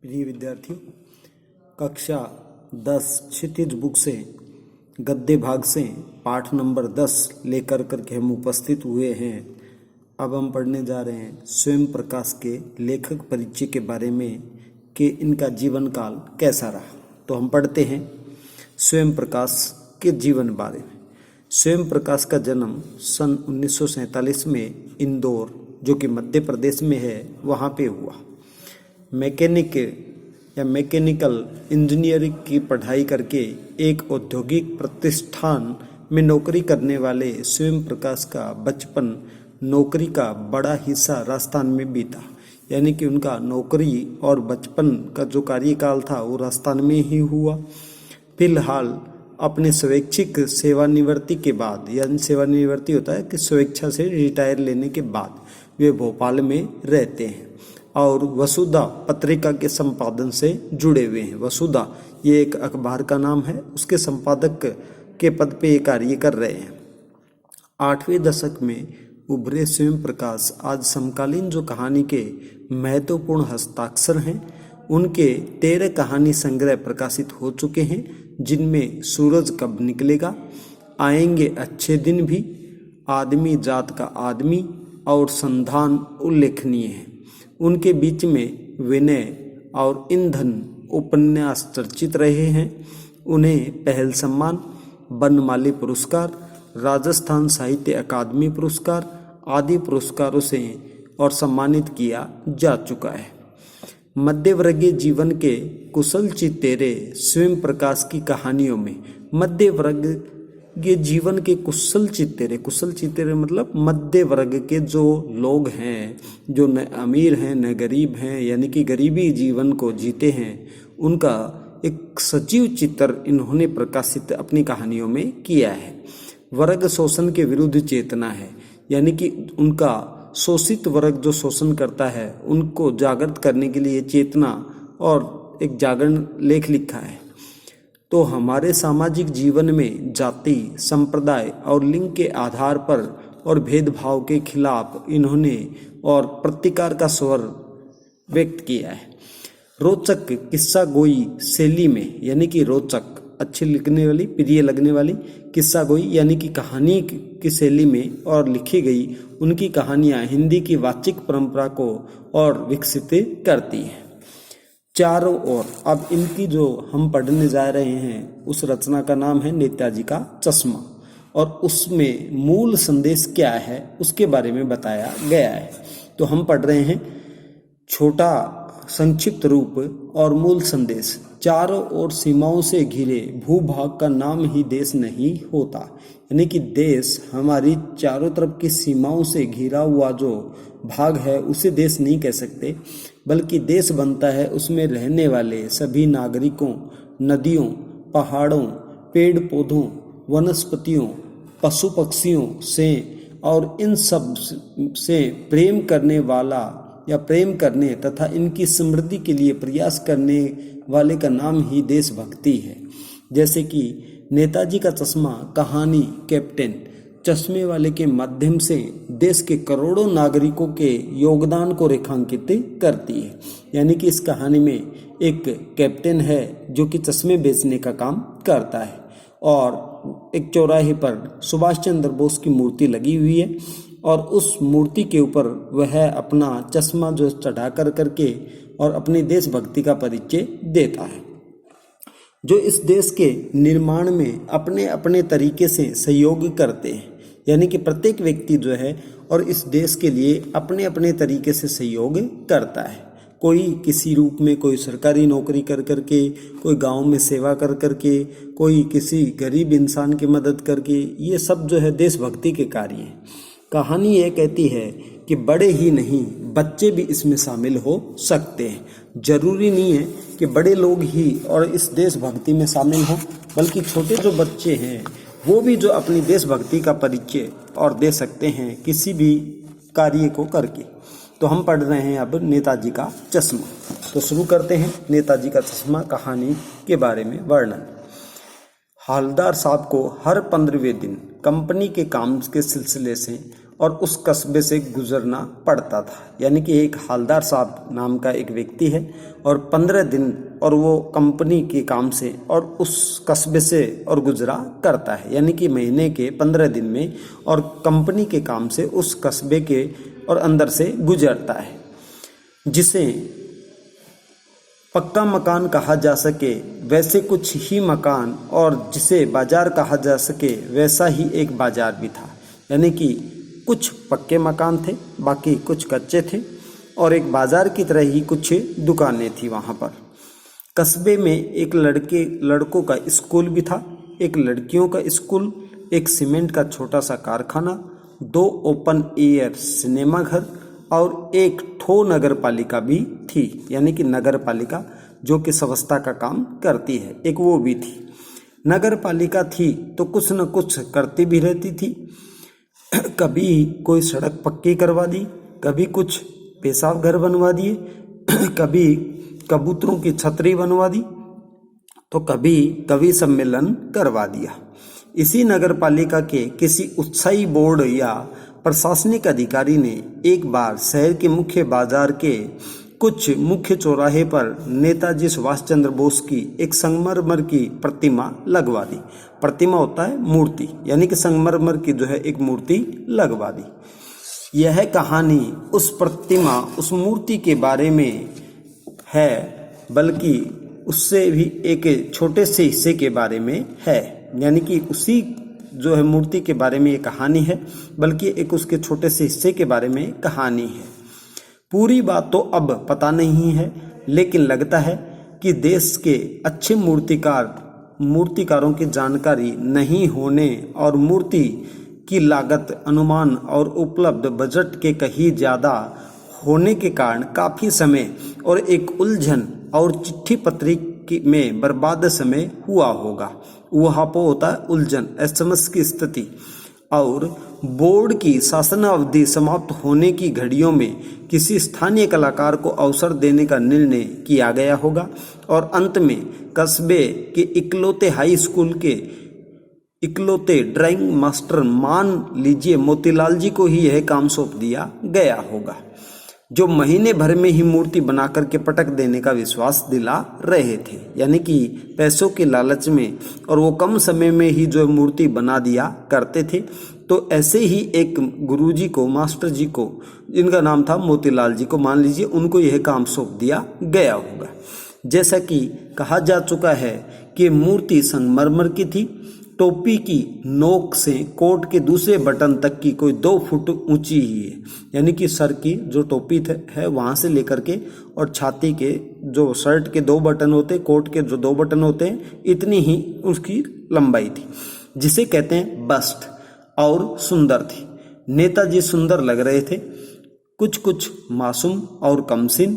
प्रिय विद्यार्थियों, कक्षा 10 क्षितिज बुक से गद्य भाग से पाठ नंबर 10 लेकर करके हम उपस्थित हुए हैं। अब हम पढ़ने जा रहे हैं स्वयं प्रकाश के लेखक परिचय के बारे में कि इनका जीवन काल कैसा रहा। तो हम पढ़ते हैं स्वयं प्रकाश के जीवन बारे में। स्वयं प्रकाश का जन्म सन 1947 में इंदौर, जो कि मध्य प्रदेश में है, वहाँ पे हुआ। मैकेनिकल इंजीनियरिंग की पढ़ाई करके एक औद्योगिक प्रतिष्ठान में नौकरी करने वाले स्वयं प्रकाश का बचपन नौकरी का बड़ा हिस्सा राजस्थान में बीता। यानी कि उनका नौकरी और बचपन का जो कार्यकाल था वो राजस्थान में ही हुआ। फिलहाल अपने स्वैच्छिक सेवानिवृत्ति के बाद, यानी सेवानिवृत्ति होता है कि स्वेच्छा से रिटायर लेने के बाद, वे भोपाल में रहते हैं और वसुधा पत्रिका के संपादन से जुड़े हुए हैं। वसुधा ये एक अखबार का नाम है, उसके संपादक के पद पे ये कार्य कर रहे हैं। 8वें दशक में उभरे स्वयं प्रकाश आज समकालीन जो कहानी के महत्वपूर्ण हस्ताक्षर हैं, उनके 13 कहानी संग्रह प्रकाशित हो चुके हैं, जिनमें सूरज कब निकलेगा, आएंगे अच्छे दिन भी, आदमी जात का आदमी और संधान उल्लेखनीय है। उनके बीच में विनय और ईंधन उपन्यास चर्चित रहे हैं। उन्हें पहल सम्मान, बनमाली पुरस्कार, राजस्थान साहित्य अकादमी पुरस्कार आदि पुरस्कारों से और सम्मानित किया जा चुका है। मध्यवर्गीय जीवन के कुशल चितेरे स्वयं प्रकाश की कहानियों में मध्य वर्ग के जीवन के कुशल चितेरे मतलब मध्य वर्ग के जो लोग हैं, जो न अमीर हैं न गरीब हैं, यानी कि गरीबी जीवन को जीते हैं, उनका एक सजीव चित्र इन्होंने प्रकाशित अपनी कहानियों में किया है। वर्ग शोषण के विरुद्ध चेतना है, यानी कि उनका शोषित वर्ग जो शोषण करता है उनको जागृत करने के लिए चेतना और एक जागरण लेख लिखा है। तो हमारे सामाजिक जीवन में जाति, संप्रदाय और लिंग के आधार पर और भेदभाव के खिलाफ इन्होंने और प्रतिकार का स्वर व्यक्त किया है। रोचक किस्सा गोई शैली में, यानी कि रोचक, अच्छी लिखने वाली, प्रिय लगने वाली, किस्सा गोई यानी कि कहानी की शैली में और लिखी गई उनकी कहानियां हिंदी की वाचिक परंपरा को और विकसित करती हैं। चारों ओर, अब इनकी जो हम पढ़ने जा रहे हैं उस रचना का नाम है नेताजी का चश्मा, और उसमें मूल संदेश क्या है उसके बारे में बताया गया है। तो हम पढ़ रहे हैं छोटा संक्षिप्त रूप और मूल संदेश। चारों ओर सीमाओं से घिरे भूभाग का नाम ही देश नहीं होता, यानी कि देश हमारी चारों तरफ की सीमाओं से घिरा हुआ जो भाग है उसे देश नहीं कह सकते, बल्कि देश बनता है उसमें रहने वाले सभी नागरिकों, नदियों, पहाड़ों, पेड़ पौधों, वनस्पतियों, पशु पक्षियों से, और इन सब से प्रेम करने वाला या प्रेम करने तथा इनकी समृद्धि के लिए प्रयास करने वाले का नाम ही देशभक्ति है। जैसे कि नेताजी का चश्मा कहानी कैप्टन चश्मे वाले के माध्यम से देश के करोड़ों नागरिकों के योगदान को रेखांकित करती है। यानी कि इस कहानी में एक कैप्टन है जो कि चश्मे बेचने का काम करता है, और एक चौराहे पर सुभाष चंद्र बोस की मूर्ति लगी हुई है, और उस मूर्ति के ऊपर वह अपना चश्मा जो चढ़ा कर करके और अपनी देशभक्ति का परिचय देता है। जो इस देश के निर्माण में अपने अपने तरीके से सहयोग करते हैं, यानी कि प्रत्येक व्यक्ति जो है और इस देश के लिए अपने अपने तरीके से सहयोग करता है। कोई किसी रूप में, कोई सरकारी नौकरी कर करके, कोई गांव में सेवा कर करके, कोई किसी गरीब इंसान की मदद करके, ये सब जो है देशभक्ति के कार्य हैं। कहानी ये कहती है कि बड़े ही नहीं, बच्चे भी इसमें शामिल हो सकते हैं। जरूरी नहीं है कि बड़े लोग ही और इस देशभक्ति में शामिल हों, बल्कि छोटे जो बच्चे हैं वो भी जो अपनी देशभक्ति का परिचय और दे सकते हैं किसी भी कार्य को करके। तो हम पढ़ रहे हैं अब नेताजी का चश्मा। तो शुरू करते हैं नेताजी का चश्मा कहानी के बारे में वर्णन। हवलदार साहब को हर 15वें दिन कंपनी के काम के सिलसिले से और उस कस्बे से गुजरना पड़ता था। यानी कि एक हालदार साहब नाम का एक व्यक्ति है और 15 दिन और वो कंपनी के काम से और उस कस्बे से और गुजरा करता है। यानी कि महीने के 15 दिन में और कंपनी के काम से उस कस्बे के और अंदर से गुजरता है। जिसे पक्का मकान कहा जा सके वैसे कुछ ही मकान और जिसे बाजार कहा जा सके वैसा ही एक बाजार भी था। यानी कि कुछ पक्के मकान थे, बाकी कुछ कच्चे थे और एक बाजार की तरह ही कुछ दुकानें थी वहाँ पर। कस्बे में एक लड़कों का स्कूल भी था, एक लड़कियों का स्कूल, एक सीमेंट का छोटा सा कारखाना, 2 ओपन एयर सिनेमा घर और एक ठो नगर पालिका भी थी। यानी कि नगर पालिका जो कि स्वच्छता का काम करती है, एक वो भी थी। नगर पालिका थी तो कुछ न कुछ करती भी रहती थी। कभी कोई सड़क पक्की करवा दी, कभी कुछ पेशाब घर बनवा दिए, कभी कबूतरों की छतरी बनवा दी, तो कभी कवि सम्मेलन करवा दिया। इसी नगर पालिका के किसी उत्साही बोर्ड या प्रशासनिक अधिकारी ने एक बार शहर के मुख्य बाजार के कुछ मुख्य चौराहे पर नेताजी सुभाष चंद्र बोस की एक संगमरमर की प्रतिमा लगवा दी। प्रतिमा होता है मूर्ति, यानी कि संगमरमर की जो है एक मूर्ति लगवा दी। यह कहानी उस प्रतिमा, उस मूर्ति के बारे में है, बल्कि उससे भी एक छोटे से हिस्से के बारे में है। यानी कि उसी जो है मूर्ति के बारे में ये कहानी है, बल्कि एक उसके छोटे से हिस्से के बारे में कहानी है। पूरी बात तो अब पता नहीं है, लेकिन लगता है कि देश के अच्छे मूर्तिकारों की जानकारी नहीं होने और मूर्ति की लागत, अनुमान और उपलब्ध बजट के कहीं ज़्यादा होने के कारण काफ़ी समय और एक उलझन और चिट्ठी पत्री में बर्बाद समय हुआ होगा। वहाँ पर होता है उलझन, एसएमएस की स्थिति, और बोर्ड की शासनावधि समाप्त होने की घड़ियों में किसी स्थानीय कलाकार को अवसर देने का निर्णय किया गया होगा और अंत में कस्बे के इकलौते हाई स्कूल के इकलौते ड्राइंग मास्टर मान लीजिए मोतीलाल जी को ही यह काम सौंप दिया गया होगा, जो महीने भर में ही मूर्ति बना करके पटक देने का विश्वास दिला रहे थे। यानी कि पैसों के लालच में और वो कम समय में ही जो मूर्ति बना दिया करते थे। तो ऐसे ही एक गुरुजी को, मास्टर जी को, जिनका नाम था मोतीलाल जी को, मान लीजिए उनको यह काम सौंप दिया गया होगा। जैसा कि कहा जा चुका है कि मूर्ति संगमरमर की थी, टोपी की नोक से कोट के दूसरे बटन तक की कोई 2 फुट ऊंची ही है। यानी कि सर की जो टोपी है वहां से लेकर के और छाती के जो शर्ट के 2 बटन होते, कोट के जो 2 बटन होते हैं, इतनी ही उसकी लंबाई थी, जिसे कहते हैं बस्ट, और सुंदर थी। नेताजी सुंदर लग रहे थे, कुछ मासूम और कमसिन,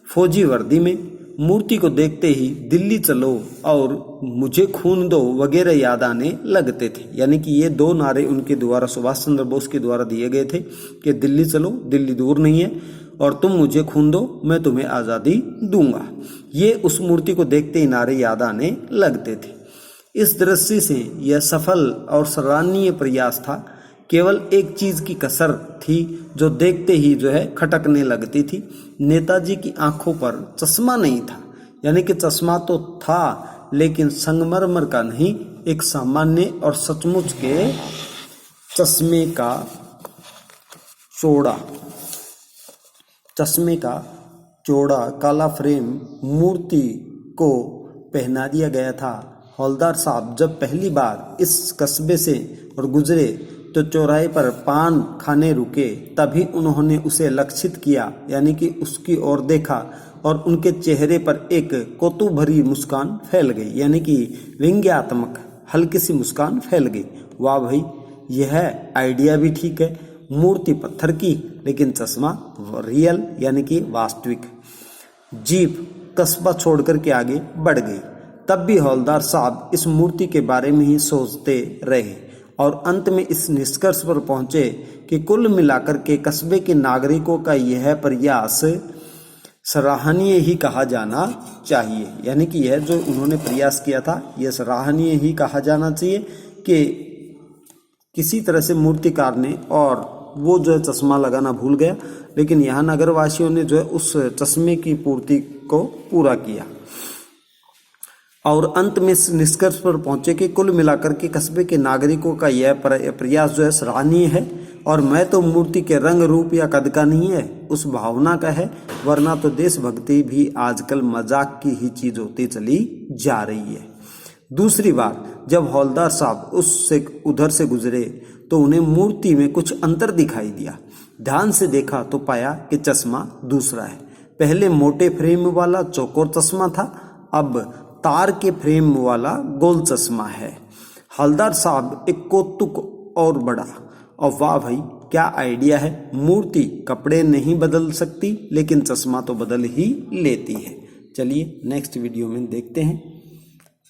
फौजी वर्दी में। मूर्ति को देखते ही दिल्ली चलो और मुझे खून दो वगैरह याद आने लगते थे। यानी कि ये 2 नारे उनके द्वारा, सुभाष चंद्र बोस के द्वारा दिए गए थे कि दिल्ली चलो, दिल्ली दूर नहीं है, और तुम मुझे खून दो, मैं तुम्हें आज़ादी दूंगा। ये उस मूर्ति को देखते ही नारे याद आने लगते थे। इस दृष्टि से यह सफल और सराहनीय प्रयास था। केवल एक चीज की कसर थी जो देखते ही जो है खटकने लगती थी। नेताजी की आंखों पर चश्मा नहीं था। यानी कि चश्मा तो था, लेकिन संगमरमर का नहीं, एक सामान्य और सचमुच के चश्मे का चौड़ा काला फ्रेम मूर्ति को पहना दिया गया था। हौलदार साहब जब पहली बार इस कस्बे से और गुजरे तो चौराहे पर पान खाने रुके, तभी उन्होंने उसे लक्षित किया, यानी कि उसकी ओर देखा, और उनके चेहरे पर एक कौतूहल भरी मुस्कान फैल गई, यानी कि व्यंग्यात्मक हल्की सी मुस्कान फैल गई। वाह भाई, यह आइडिया भी ठीक है, मूर्ति पत्थर की लेकिन चश्मा रियल यानी कि वास्तविक। जीप कस्बा छोड़कर के आगे बढ़ गई। तब भी हौलदार साहब इस मूर्ति के बारे में ही सोचते रहे और अंत में इस निष्कर्ष पर पहुंचे कि कुल मिलाकर के कस्बे के नागरिकों का यह प्रयास सराहनीय ही कहा जाना चाहिए। यानी कि यह जो उन्होंने प्रयास किया था यह सराहनीय ही कहा जाना चाहिए कि किसी तरह से मूर्तिकार ने और वो जो है चश्मा लगाना भूल गया, लेकिन यहाँ नगरवासियों ने जो है उस चश्मे की पूर्ति को पूरा किया और अंत में इस निष्कर्ष पर पहुंचे कि कुल मिलाकर के कस्बे के नागरिकों का यह प्रयास जो है सराहनीय है और मैं तो मूर्ति के रंग रूप या कद का नहीं है, उस भावना का है, वरना तो देशभक्ति भी आजकल मजाक की ही चीज होती चली जा रही है। दूसरी बार जब हौलदार साहब उससे उधर से गुजरे तो उन्हें मूर्ति में कुछ अंतर दिखाई दिया। ध्यान से देखा तो पाया कि चश्मा दूसरा है। पहले मोटे फ्रेम वाला चौकोर चश्मा था, अब तार के फ्रेम वाला गोल चश्मा है। हवलदार साहब एक कौतुक और बड़ा, और वाह भाई क्या आइडिया है, मूर्ति कपड़े नहीं बदल सकती लेकिन चश्मा तो बदल ही लेती है। चलिए नेक्स्ट वीडियो में देखते हैं।